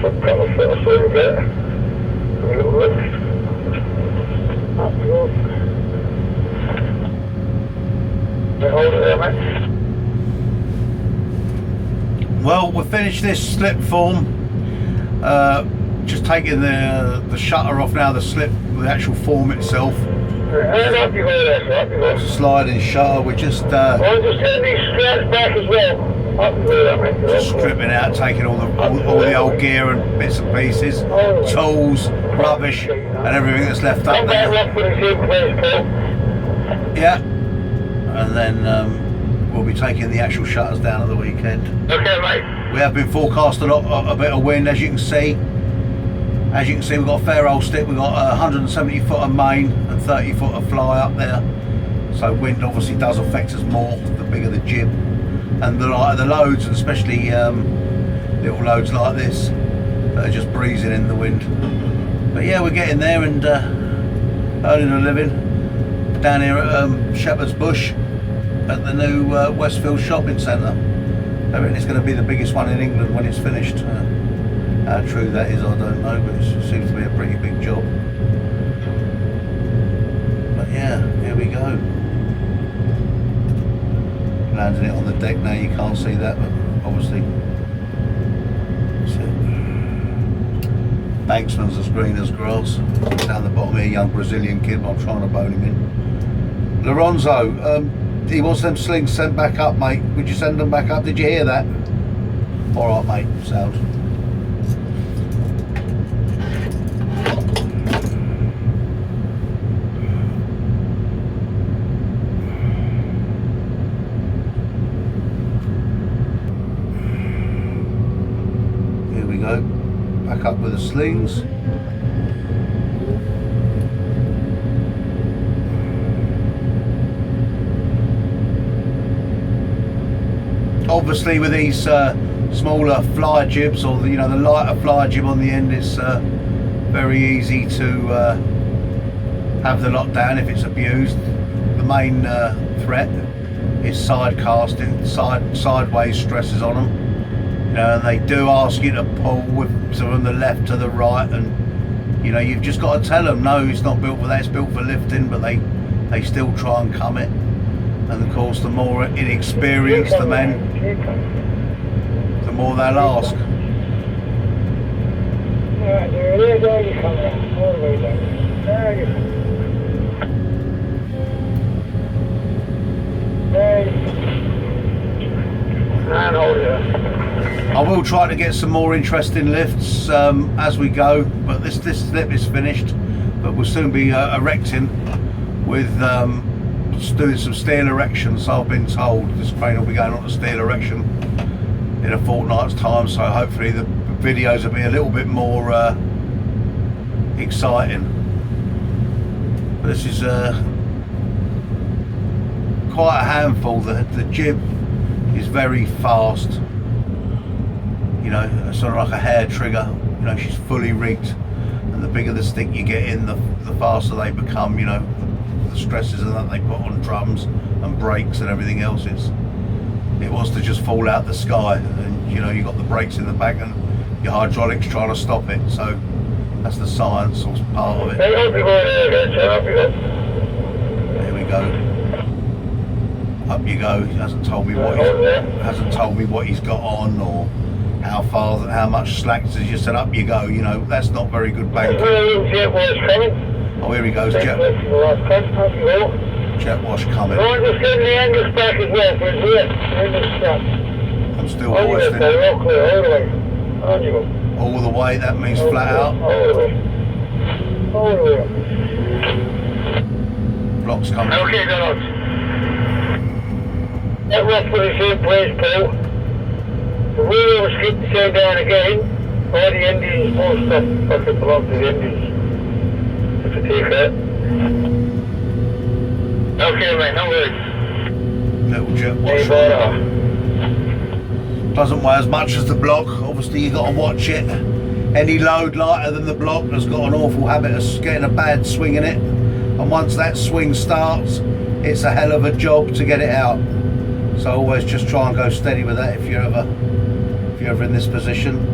Some kind of fiddle through a bit. A little lift. Up we go. Hold it there, mate. Well, we've finished this slip form. Just taking the shutter off now, the actual form itself. And up you go there, up you go. Sliding shutter, we're just I'll just turn these straps back as well. Up you go there, mate. just stripping out, taking all the old gear and bits and pieces, tools, rubbish, and everything that's left up there. Rough with the same place, Paul. Yeah, and then we'll be taking the actual shutters down at the weekend. Okay, mate. We have been forecasting a bit of wind, as you can see. As you can see, we've got a fair old stick. We've got 170 foot of main and 30 foot of fly up there. So wind obviously does affect us more the bigger the jib. And the lighter the loads, and especially little loads like this that are just breezing in the wind. But yeah, we're getting there and earning a living down here at Shepherd's Bush at the new Westfield Shopping Centre. I reckon it's going to be the biggest one in England when it's finished. How true that is, I don't know, but it seems to be a pretty big job. But yeah, here we go. Landing it on the deck now, you can't see that, but obviously that's it. Banksman's as green as grass. Down the bottom here, young Brazilian kid, but I'm trying to bone him in. Lorenzo, he wants them slings sent back up, mate. Would you send them back up? Did you hear that? Alright, mate, sound. Back up with the slings. Obviously with these smaller fly jibs, or the lighter fly jib on the end, it's very easy to have the lot down if it's abused. The main threat is side casting, sideways stresses on them. And they do ask you to pull from the left to the right, and you've just got to tell them no, it's not built for that, it's built for lifting, but they still try and come it. And of course, the more inexperienced the men, the more they'll ask. Right, there you come down, all the way down. There you come. There you come. And hold it. I will try to get some more interesting lifts as we go, but this slip is finished, but we'll soon be erecting with doing some steel erections. So I've been told this crane will be going on to steel erection in a fortnight's time, so hopefully the videos will be a little bit more exciting. But this is quite a handful. The jib is very fast. Sort of like a hair trigger. She's fully rigged, and the bigger the stick you get in, the faster they become. The stresses and that they put on drums and brakes and everything else. It wants to just fall out the sky, and you've got the brakes in the back and your hydraulics trying to stop it. So that's the science or part of it. There we go. Up you go. He hasn't told me what he's got on, or how much slack. As you said, up you go. That's not very good banking. Oh, here he goes, jet wash coming. I'm just getting the angles back as well for his rear. I'm still hoisting. All the way, that means flat out. All the way. Blocks coming. Okay, Donald. That rough put his in place, Paul. The wheel was keep the same down again. All the Indians, more stuff fucking belongs to the Indians. If you take that. Okay, mate, no worries. Little jet wash. Doesn't weigh as much as the block. Obviously, you got to watch it. Any load lighter than the block has got an awful habit of getting a bad swing in it. And once that swing starts, it's a hell of a job to get it out. So always just try and go steady with that if you're ever in this position.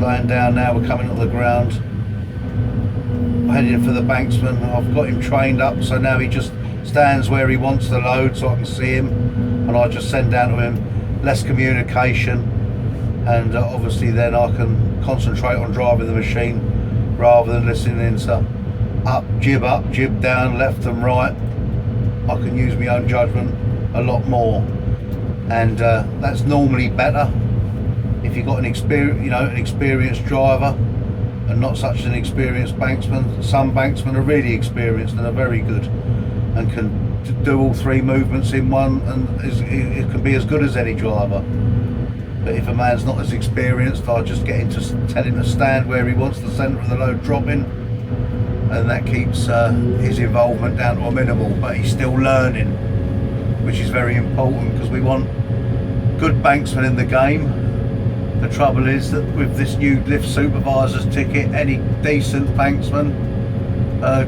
slowing down now, we're coming on the ground. Heading for the banksman. I've got him trained up, so now he just stands where he wants to load so I can see him, and I just send down to him. Less communication, and obviously then I can concentrate on driving the machine rather than listening to up, jib down, left and right. I can use my own judgment a lot more, and that's normally better if you've got an experienced driver and not such an experienced banksman. Some banksmen are really experienced and are very good and can do all three movements in one, and it can be as good as any driver. But if a man's not as experienced, I just get him to tell him to stand where he wants the centre of the load dropping, and that keeps his involvement down to a minimal, but he's still learning, which is very important because we want good banksmen in the game. The trouble is that with this new lift supervisor's ticket, any decent banksman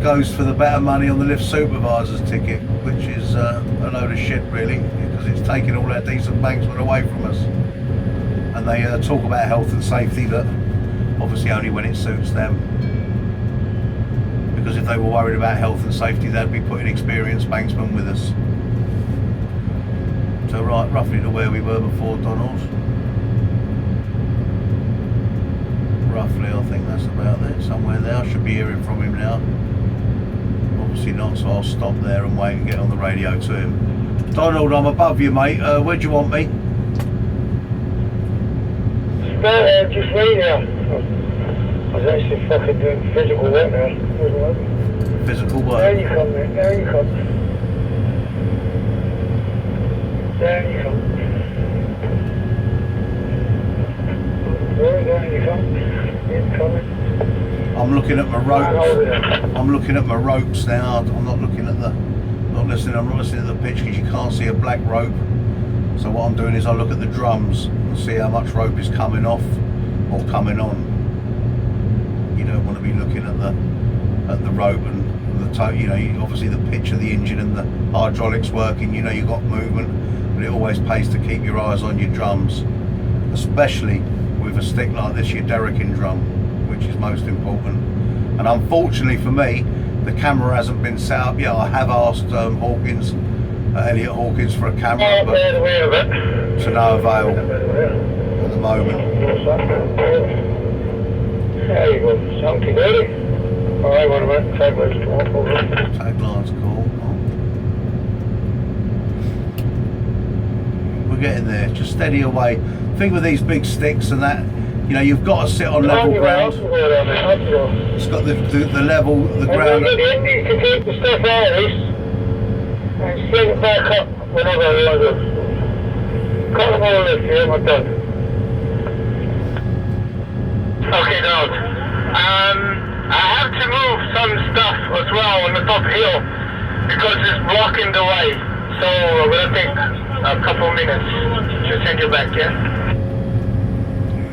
goes for the better money on the lift supervisor's ticket, which is a load of shit really, because it's taking all our decent banksmen away from us. And they talk about health and safety, but obviously only when it suits them. Because if they were worried about health and safety, they'd be putting experienced banksmen with us. So right, roughly to where we were before, Donald. Roughly, I think that's about there, somewhere there. I should be hearing from him now. Obviously not, so I'll stop there and wait and get on the radio to him. Donald, I'm above you, mate. Where do you want me? Just right there. I was actually fucking doing physical work there. Physical work? There you come, mate. There you come. There you come. There you come. I'm looking at my ropes. I'm looking at my ropes now. I'm not looking at I'm not listening to the pitch because you can't see a black rope. So what I'm doing is I look at the drums and see how much rope is coming off or coming on. You don't want to be looking at the rope and the toe. You know, obviously the pitch of the engine and the hydraulics working. You know you've got movement, but it always pays to keep your eyes on your drums, especially with a stick like this, your derricking drum, which is most important. And unfortunately for me, the camera hasn't been set up yet. I have asked Hawkins, Elliot Hawkins, for a camera, but to no avail at the moment. There you go, something ready. Alright, what about tagline's cool? Tagline's cool. We're getting there, just steady away. Thing with these big sticks and that, you know, you've got to sit on level ground. It's got the level, the ground. You need to take the stuff out of this and sling it back up whenever I want to. Cut them all lift here, I'm done. Okay, Donald. I have to move some stuff as well on the top hill because it's blocking the way. So I'm going to take a couple minutes to send you back, yeah?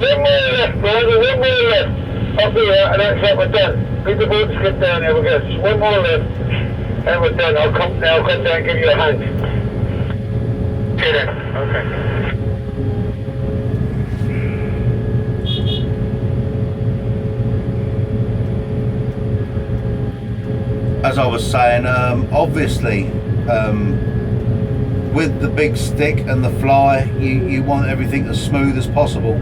One more left, brother, one more left. Up here, and that's it, we're done. Bring the boat skip down there, we're good. Just one more left, and we're done. I'll come down and give you a hand. Okay then, okay. As I was saying, obviously, with the big stick and the fly, you want everything as smooth as possible,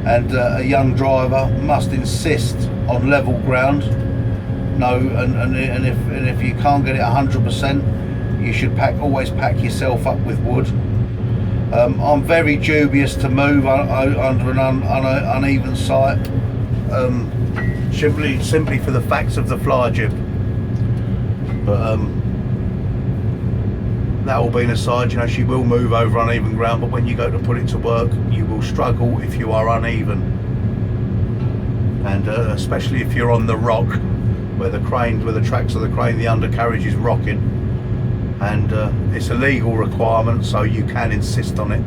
and a young driver must insist on level ground. No, and if you can't get it 100%, you should always pack yourself up with wood. I'm very dubious to move under an uneven site, simply for the facts of the fly jib. But that all being aside, you know, she will move over uneven ground, but when you go to put it to work, you will struggle if you are uneven, and especially if you're on the rock where the tracks of the crane, the undercarriage is rocking, and it's a legal requirement, so you can insist on it,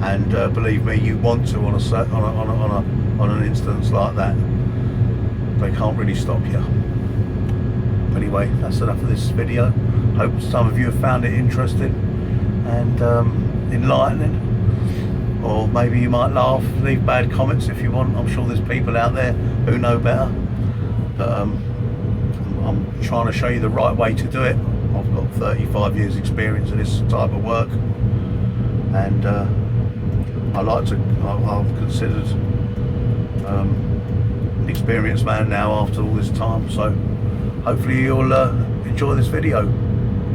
and believe me, you want to on an instance like that. They can't really stop you. Anyway, that's enough of this video. Hope some of you have found it interesting and enlightening. or maybe you might laugh, leave bad comments if you want. I'm sure there's people out there who know better, but I'm trying to show you the right way to do it. I've got 35 years experience in this type of work, and I've considered an experienced man now after all this time, so hopefully you'll enjoy this video.